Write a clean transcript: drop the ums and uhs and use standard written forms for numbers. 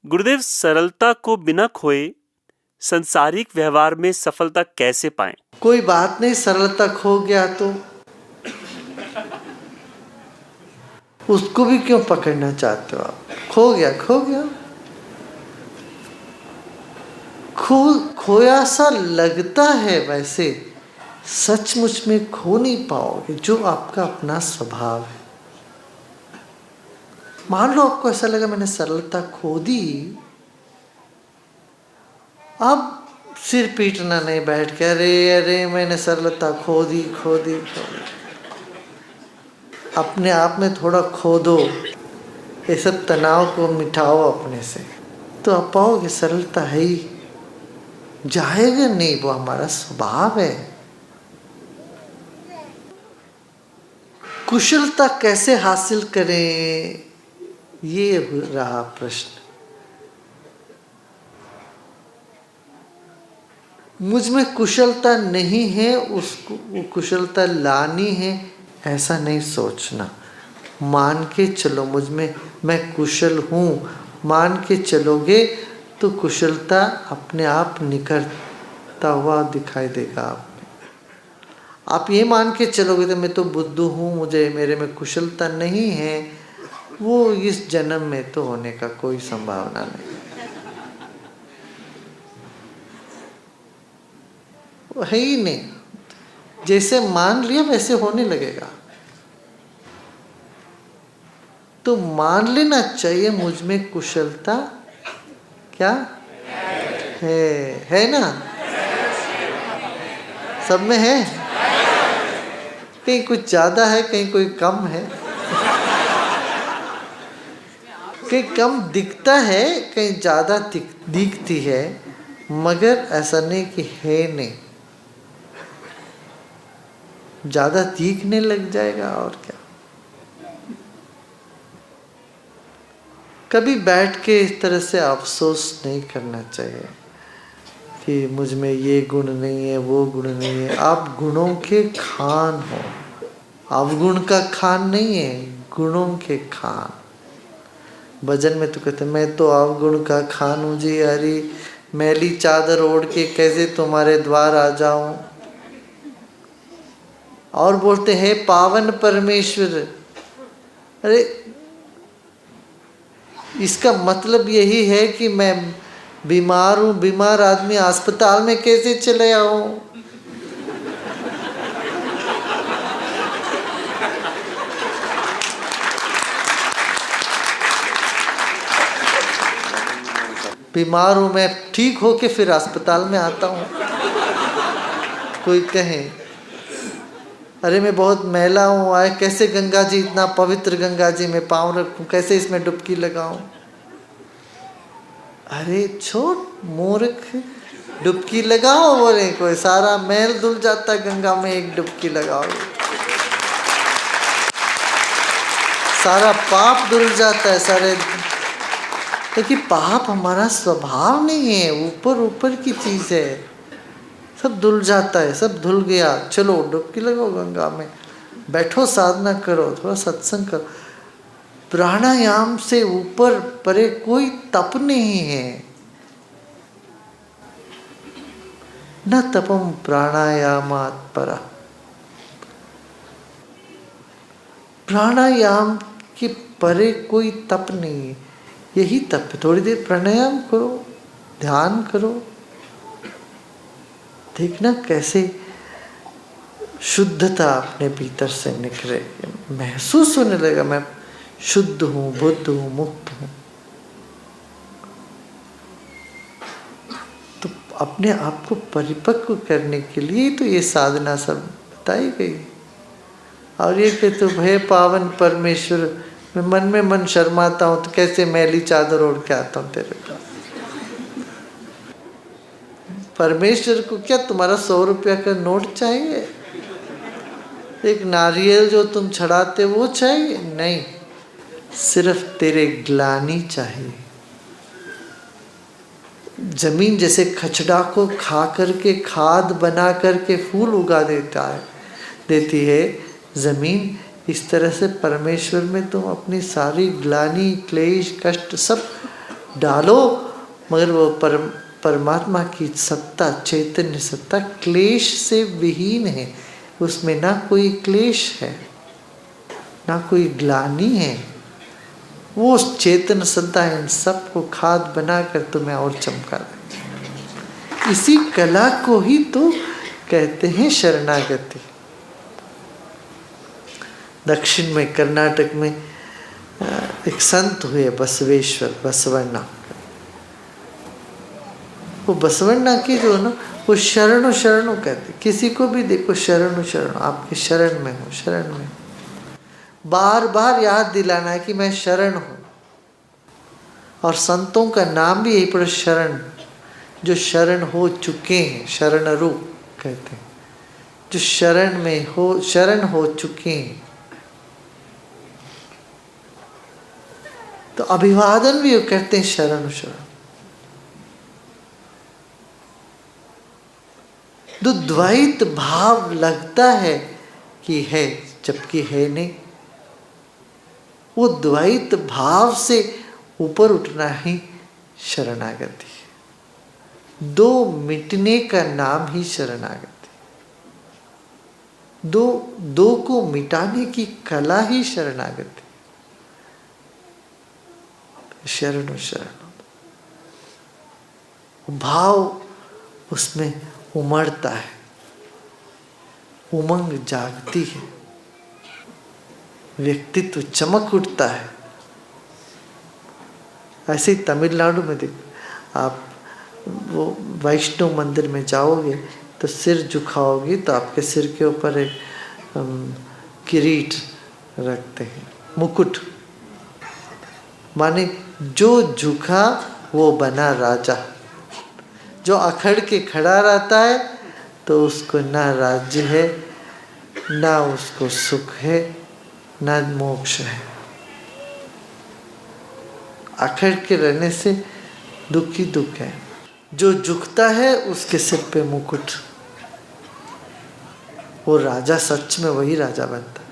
गुरुदेव, सरलता को बिना खोए संसारिक व्यवहार में सफलता कैसे पाएं? कोई बात नहीं, सरलता खो गया तो उसको भी क्यों पकड़ना चाहते हो आप? खो गया खो गया। खोया सा लगता है, वैसे सचमुच में खो नहीं पाओगे, जो आपका अपना स्वभाव है। मान लो आपको ऐसा लगा मैंने सरलता खो दी, अब सिर पीटना नहीं बैठ के, अरे अरे मैंने सरलता खो दी खो दी खो दी। अपने आप में थोड़ा खो दो, ये सब तनाव को मिटाओ अपने से, तो आप पाओगे सरलता है ही, जाएगा नहीं, वो हमारा स्वभाव है। कुशलता कैसे हासिल करें, ये रहा प्रश्न। मुझ में कुशलता नहीं है, उसको कुशलता लानी है, ऐसा नहीं सोचना। मान के चलो मुझ में मैं कुशल हूँ, मान के चलोगे तो कुशलता अपने आप निखरता हुआ दिखाई देगा आप में। आप ये मान के चलोगे तो मैं तो बुद्धू हूँ, मुझे मेरे में कुशलता नहीं है, वो इस जन्म में तो होने का कोई संभावना नहीं, वो है ही नहीं। जैसे मान लिया वैसे होने लगेगा। तो मान लेना चाहिए मुझ में कुशलता क्या है ना? सब में है, कहीं कुछ ज़्यादा है, कहीं कोई कम है, कहीं कम दिखता है, कहीं ज़्यादा दिखती है, मगर ऐसा नहीं कि है नहीं, ज़्यादा दिखने लग जाएगा और क्या। कभी बैठ के इस तरह से अफसोस नहीं करना चाहिए कि मुझ में ये गुण नहीं है, वो गुण नहीं है। आप गुणों के खान हो, अवगुण का खान नहीं है, गुणों के खान। भजन में तो कहते मैं तो अवगुण का खान हूँ जी हरी, मैली चादर ओढ़ के कैसे तुम्हारे द्वार आ जाऊं। और बोलते हैं पावन परमेश्वर। अरे इसका मतलब यही है कि मैं बीमार हूँ, बीमार आदमी अस्पताल में कैसे चले आऊं? बीमार हूँ मैं, ठीक हो के फिर अस्पताल में आता हूँ। कोई कहे अरे मैं बहुत मैला हूँ, आए कैसे गंगा जी, इतना पवित्र गंगा जी में पाँव रखूँ, कैसे इसमें डुबकी लगाऊं? अरे छोट मूर्ख, डुबकी लगाओ, बोले कोई सारा मैल धुल जाता गंगा में, एक डुबकी लगाओ, सारा पाप धुल जाता है सारे। क्योंकि पाप हमारा स्वभाव नहीं है, ऊपर ऊपर की चीज़ है, सब धुल जाता है, सब धुल गया, चलो डुबकी लगाओ गंगा में, बैठो साधना करो, थोड़ा सत्संग करो। प्राणायाम से ऊपर परे कोई तप नहीं है। न तपम प्राणायामात् परा, प्राणायाम के परे कोई तप नहीं है, यही तप है। थोड़ी देर प्राणायाम करो, ध्यान करो, देखना कैसे शुद्धता अपने भीतर से निकले, महसूस होने लगा मैं शुद्ध हूँ, बुद्ध हूँ, मुक्त हूँ। तो अपने आप को परिपक्व करने के लिए तो ये साधना सब बताई गई। और ये कि तो भय पावन परमेश्वर, मैं मन में मन शर्माता हूँ तो कैसे मैली चादर ओढ़ के आता हूँ तेरे पास। परमेश्वर को क्या तुम्हारा 100 रुपया का नोट चाहिए? एक नारियल जो तुम चढ़ाते वो चाहिए? नहीं, सिर्फ तेरे ग्लानि चाहिए। जमीन जैसे खचड़ा को खा करके खाद बना करके फूल उगा देती है जमीन, इस तरह से परमेश्वर में तुम अपनी सारी ग्लानि, क्लेश, कष्ट सब डालो, मगर वो परमात्मा की सत्ता, चैतन्य सत्ता क्लेश से विहीन है। उसमें ना कोई क्लेश है, ना कोई ग्लानि है। वो चेतन सत्ता इन सबको खाद बनाकर तुम्हें और चमका देती। इसी कला को ही तो कहते हैं शरणागति। दक्षिण में, कर्नाटक में एक संत हुए बसवेश्वर, बसवण्णा। वो बसवण्णा की जो ना, वो शरणो शरणो कहते, किसी को भी देखो शरणो शरणो, आपके शरण में हो, शरण में। बार बार याद दिलाना है कि मैं शरण हूँ। और संतों का नाम भी यही पड़ा, शरण, जो शरण हो चुके हैं, शरणरू कहते हैं, जो शरण में हो, शरण हो चुके हैं। तो अभिवादन भी कहते हैं शरण शरण। तो द्वैत भाव लगता है कि है, जबकि है नहीं। वो द्वैत भाव से ऊपर उठना ही शरणागति है। दो मिटने का नाम ही शरणागति। दो को मिटाने की कला ही शरणागति। शरणो शरण भाव उसमें उमड़ता है, उमंग जागती है, व्यक्तित्व चमक उठता है। ऐसे ही तमिलनाडु में देखो आप, वो वैष्णव मंदिर में जाओगे तो सिर झुकाओगे तो आपके सिर के ऊपर एक किरीट रखते हैं, मुकुट। माने जो झुका वो बना राजा। जो अखड़ के खड़ा रहता है तो उसको ना राज्य है, ना उसको सुख है, ना मोक्ष है। अखड़ के रहने से दुख ही दुख है। जो झुकता है उसके सिर पे मुकुट, वो राजा सच में वही राजा बनता है।